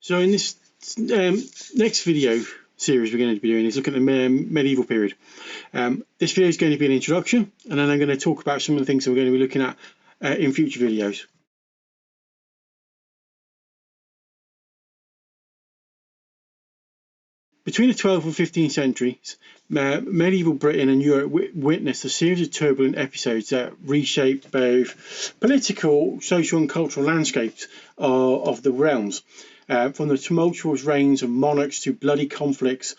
So in this next video series we're going to be doing is looking at the medieval period. This video is going to be an introduction, and then I'm going to talk about some of the things that we're going to be looking at in future videos. Between the 12th and 15th centuries, medieval Britain and Europe witnessed a series of turbulent episodes that reshaped both political, social and cultural landscapes of the realms. From the tumultuous reigns of monarchs to bloody conflicts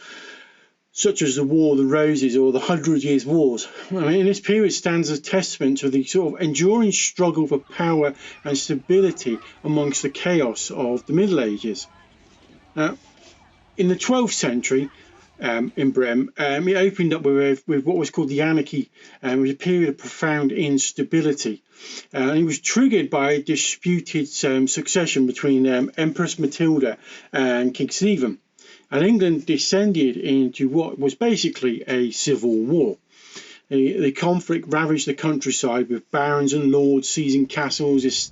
such as the War of the Roses or the 100 Years' Wars. I mean, this period stands as a testament to the sort of enduring struggle for power and stability amongst the chaos of the Middle Ages. In the 12th century, in Britain, it opened up with what was called the Anarchy, it was a period of profound instability. And it was triggered by a disputed succession between Empress Matilda and King Stephen. And England descended into what was basically a civil war. The conflict ravaged the countryside, with barons and lords seizing castles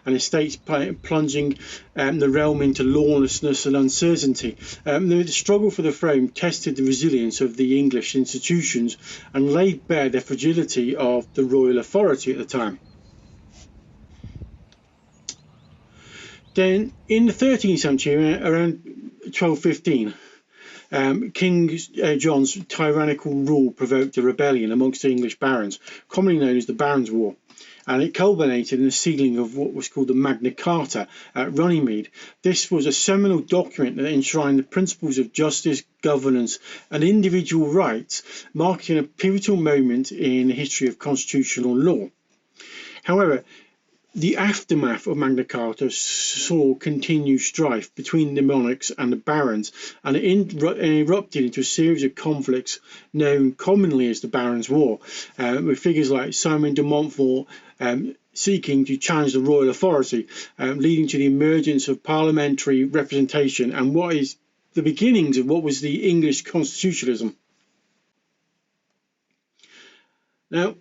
and estates, plunging the realm into lawlessness and uncertainty. The struggle for the throne tested the resilience of the English institutions and laid bare the fragility of the royal authority at the time. Then, in the 13th century, around 1215, King John's tyrannical rule provoked a rebellion amongst the English barons, commonly known as the Barons' War, and it culminated in the sealing of what was called the Magna Carta at Runnymede. This was a seminal document that enshrined the principles of justice, governance and individual rights, marking a pivotal moment in the history of constitutional law. However, the aftermath of Magna Carta saw continued strife between the monarchs and the barons, and it erupted into a series of conflicts known commonly as the Barons' War, with figures like Simon de Montfort seeking to challenge the royal authority, leading to the emergence of parliamentary representation and what is the beginnings of what was the English constitutionalism. Now,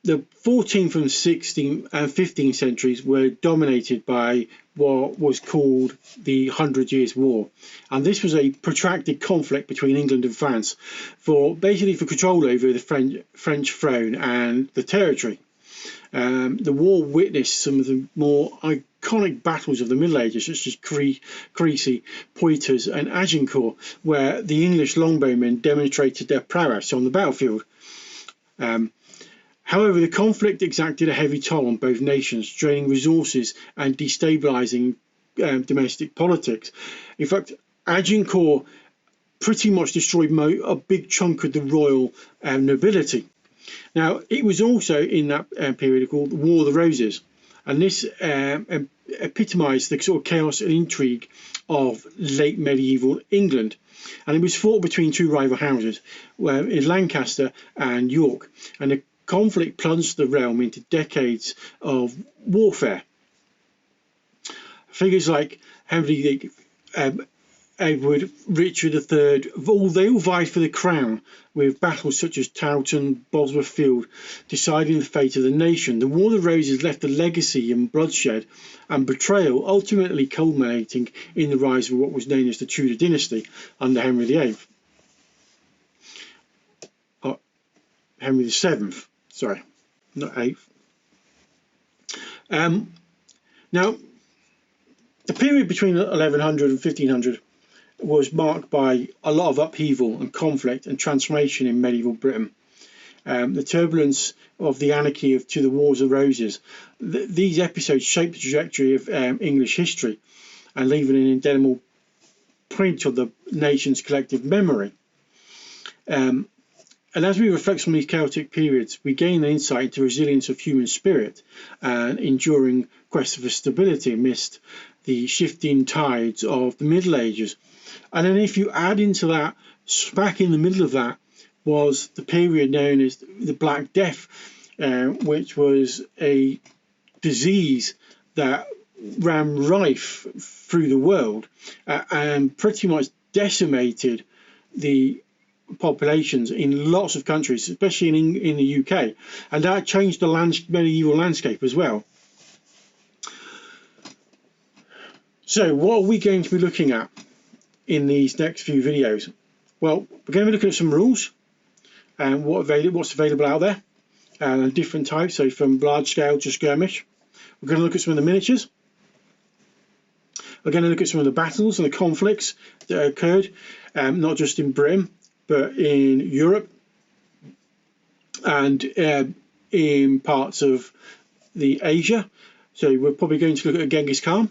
the 14th and 16th and 15th centuries were dominated by what was called the 100 Years' War, and this was a protracted conflict between England and France for control over the French throne and the territory. The war witnessed some of the more iconic battles of the Middle Ages, such as Crécy, Poitiers and Agincourt, where the English longbowmen demonstrated their prowess on the battlefield. However, the conflict exacted a heavy toll on both nations, draining resources and destabilising domestic politics. In fact, Agincourt pretty much destroyed a big chunk of the royal nobility. Now, it was also in that period called the War of the Roses, and this epitomised the sort of chaos and intrigue of late medieval England. And it was fought between two rival houses, in Lancaster and York, and the conflict plunged the realm into decades of warfare. Figures like Henry VIII, Edward, Richard III, they all vied for the crown, with battles such as Towton, Bosworth Field deciding the fate of the nation. The War of the Roses left a legacy in bloodshed and betrayal, ultimately culminating in the rise of what was known as the Tudor dynasty under Henry VIII. Henry VII. Sorry, not 8th. Now, the period between 1100 and 1500 was marked by a lot of upheaval and conflict and transformation in medieval Britain. The turbulence of the anarchy to the Wars of Roses. These episodes shaped the trajectory of English history and leaving an indelible print of the nation's collective memory. And as we reflect on these chaotic periods, we gain an insight into the resilience of human spirit and enduring quest for stability amidst the shifting tides of the Middle Ages. And then if you add into that, back in the middle of that, was the period known as the Black Death, which was a disease that ran rife through the world and pretty much decimated the populations in lots of countries, especially in the UK, and that changed the medieval landscape as well. So what are we going to be looking at in these next few videos? Well, we're going to be looking at some rules and what's available out there, and different types, so from large scale to skirmish. We're going to look at some of the miniatures. We're going to look at some of the battles and the conflicts that occurred, not just in Britain, but in Europe and in parts of the Asia. So we're probably going to look at Genghis Khan.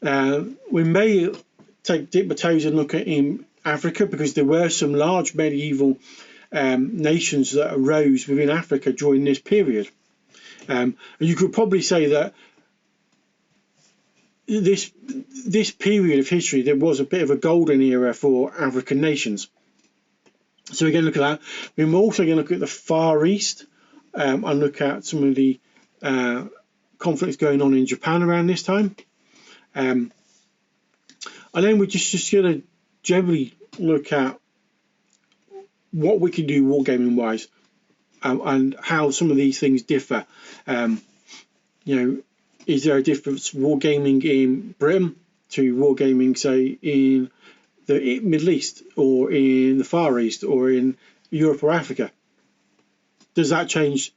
We may dip our toes and look at in Africa, because there were some large medieval nations that arose within Africa during this period. And you could probably say that this period of history, there was a bit of a golden era for African nations. So we're going to look at that. We're also going to look at the Far East and look at some of the conflicts going on in Japan around this time. And then we're just going to generally look at what we can do wargaming wise, and how some of these things differ. Is there a difference wargaming in Britain to wargaming, say, in the Middle East or in the Far East or in Europe or Africa? Does that change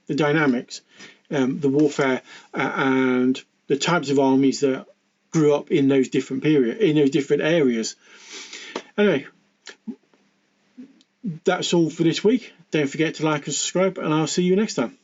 the dynamics, the warfare, and the types of armies that grew up in those different areas? Anyway, that's all for this week. Don't forget to like and subscribe, and I'll see you next time.